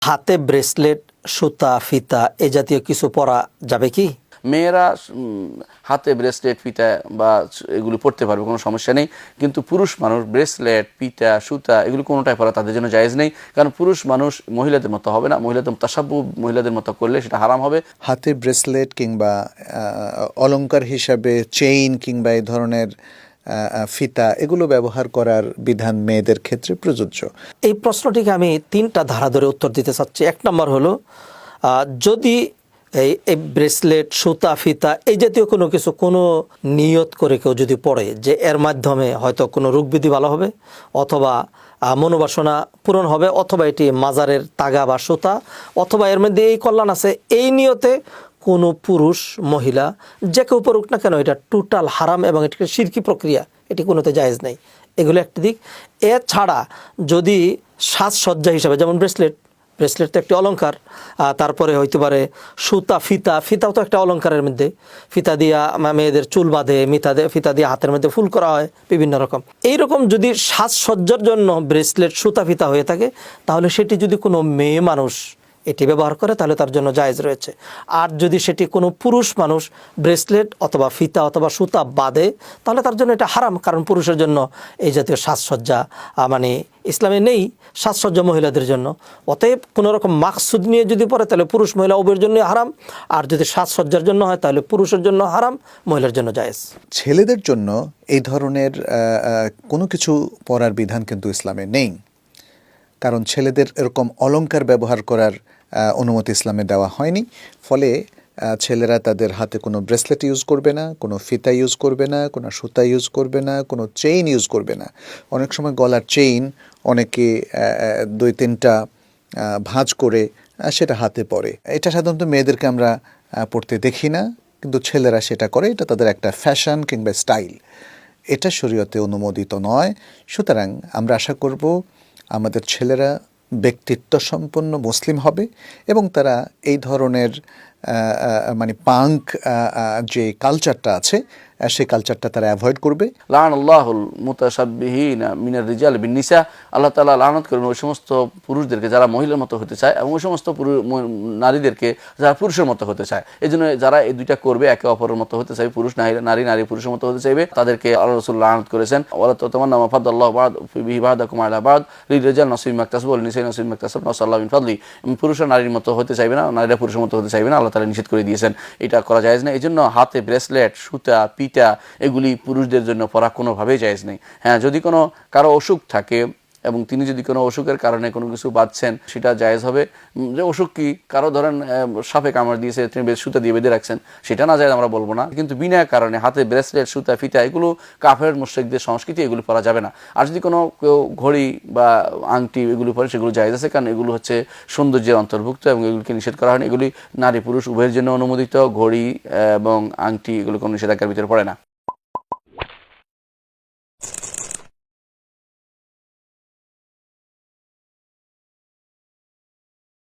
হাতে ব্রেসলেট, সুতা, ফিতা এ জাতীয় কিছু পরা যাবে কি? মেয়েরা হাতে ব্রেসলেট, ফিতা বা এগুলি পরতে পারবে, কোনো সমস্যা নেই। কিন্তু পুরুষ মানুষ ব্রেসলেট, ফিতা, সুতা এগুলি কোনোটাই পরা তাদের জন্য জায়েজ নেই। কারণ পুরুষ মানুষ মহিলাদের মতো হবে না, মহিলাদের তাসাব্বু মহিলাদের মতো করলে সেটা হারাম হবে। হাতে ব্রেসলেট কিংবা অলংকার হিসাবে চেইন কিংবা এই ধরনের ফিতা এগুলো ব্যবহার করার বিধান মেয়েদের ক্ষেত্রে প্রযোজ্য। এই প্রশ্নটিকে আমি তিনটা ধারা ধরে উত্তর দিতে চাচ্ছি। এক নম্বর হলো, যদি এই ব্রেসলেট, সুতা, ফিতা এই জাতীয় কোনো কিছু কোনো নিয়ত করে কেউ যদি পড়ে যে এর মাধ্যমে হয়তো কোনো রোগবিধি ভালো হবে, অথবা মনোবাসনা পূরণ হবে, অথবা এটি মাজারের তাগা বা সুতা, অথবা এর মধ্যে এই কল্যাণ আছে, এই নিয়তে কোনো পুরুষ মহিলা যে কেউ পড়ুক না কেন, এটা টোটাল হারাম এবং এটি শিরকি প্রক্রিয়া, এটি কোনোতে জায়েজ নেই। এগুলো একটি দিক। এছাড়া যদি সাজসজ্জা হিসাবে, যেমন ব্রেসলেট তো একটি অলংকার, তারপরে হইতে পারে সুতা, ফিতাও তো একটা অলংকারের মধ্যে। ফিতা দিয়া মেয়েদের চুল বাঁধে, ফিতা দিয়ে হাতের মধ্যে ফুল করা হয় বিভিন্ন রকম। এইরকম যদি সাজসজ্জার জন্য ব্রেসলেট, সুতা, ফিতা হয়ে থাকে, তাহলে সেটি যদি কোনো মেয়ে মানুষ এটি ব্যবহার করে তাহলে তার জন্য জায়েজ রয়েছে। আর যদি সেটি কোনো পুরুষ মানুষ ব্রেসলেট অথবা ফিতা অথবা সুতা বাঁধে, তাহলে তার জন্য এটা হারাম। কারণ পুরুষের জন্য এই জাতীয় সাজসজ্জা মানে ইসলামে নেই, সাজসজ্জা মহিলাদের জন্য। অতএব কোনো রকম মাকসুদ নিয়ে যদি পড়ে তাহলে পুরুষ মহিলা উভয়ের জন্যই হারাম। আর যদি সাজসজ্জার জন্য হয় তাহলে পুরুষের জন্য হারাম, মহিলার জন্য জায়েজ। ছেলেদের জন্য এই ধরনের কোনো কিছু পরার বিধান কিন্তু ইসলামে নেই। কারণ ছেলেদের এরকম অলংকার ব্যবহার করার অনুমতি ইসলামে দেওয়া হয়নি। ফলে ছেলেরা তাদের হাতে কোনো ব্রেসলেট ইউজ করবে না, কোনো ফিতা ইউজ করবে না, কোনো সুতা ইউজ করবে না, কোনো চেইন ইউজ করবে না। অনেক সময় গলার চেইন অনেকে 2-3টা ভাঁজ করে সেটা হাতে পরে। এটা সাধারণত মেয়েদেরকে আমরা পড়তে দেখি না, কিন্তু ছেলেরা সেটা করে। এটা তাদের একটা ফ্যাশন কিংবা স্টাইল, এটা শরীয়তে অনুমোদিত নয়। সুতরাং আমরা আশা করব আমাদের ছেলেরা ব্যক্তিত্ব সম্পন্ন মুসলিম হবে এবং তারা এই ধরনের মানে পাঙ্ক যে কালচারটা আছে সেই কালচারটা তারা অ্যাভয়েড করবে। লাআনাল্লাহুল মুতাশাব্বিহিনা মিনার রিজাল বিন নিসা, আল্লাহ তাআলা লানত করেন ওই সমস্ত পুরুষদেরকে যারা মহিলার মতো হতে চায়, এবং ওই সমস্ত নারীদেরকে যারা পুরুষের মতো হতে চায়। এই জন্য যারা এই দুইটা করবে, একে অপরের মতো হতে চাইবে, পুরুষ নারী পুরুষের মতো হতে চাইবে, তাদেরকে আল্লাহ রাসূল লানত করেছেন। ওয়ালা তাতামান্না মা ফাদ্দাল্লাহু বিহি বা'দাকুম আলা বা'দ লিরিজাল নাসিবুম মিম্মা ইকতাসাবু ওয়াল নিসাই নাসিবুম মিম্মা ইকতাসাবনা ওয়াসাল্লাহু মিন ফাদলি। পুরুষরা নারীর মতো হতে চাইবে না, নারীরা পুরুষের মতো হতে চাইবে না, আল্লাহ তাআলা নিষেধ করে দিয়েছেন। এটা করা জায়েজ না। এই জন্য হাতে ব্রেসলেট, সুতা, পিটা এগুলি পুরুষদের জন্য পরা কোনোভাবেই জায়েজ নেই। হ্যাঁ, যদি কোনো কারো অসুখ থাকে এবং তিনি যদি কোনো অসুখের কারণে কোনো কিছু বাঁধছেন, সেটা জায়েজ হবে। যে অসুখ কি, কারো ধরেন সাপে কামড় দিয়েছে, তিনি সুতা দিয়ে বেঁধে রাখছেন, সেটা না জায়েজ আমরা বলবো না। কিন্তু বিনা কারণে হাতে ব্রেসলেট, সুতা, ফিতা এগুলো কাফের মুশরিকদের সংস্কৃতি, এগুলো পরা যাবে না। আর যদি কোনো কেউ ঘড়ি বা আংটি এগুলো পরে, সেগুলো জায়েজ আছে, কারণ এগুলো হচ্ছে সৌন্দর্যের অন্তর্ভুক্ত এবং এগুলিকে নিষেধ করা হয়নি। এগুলি নারী পুরুষ উভয়ের জন্য অনুমোদিত। ঘড়ি এবং আংটি এগুলো কোনো নিষেধাজ্ঞার ভিতরে পড়ে না।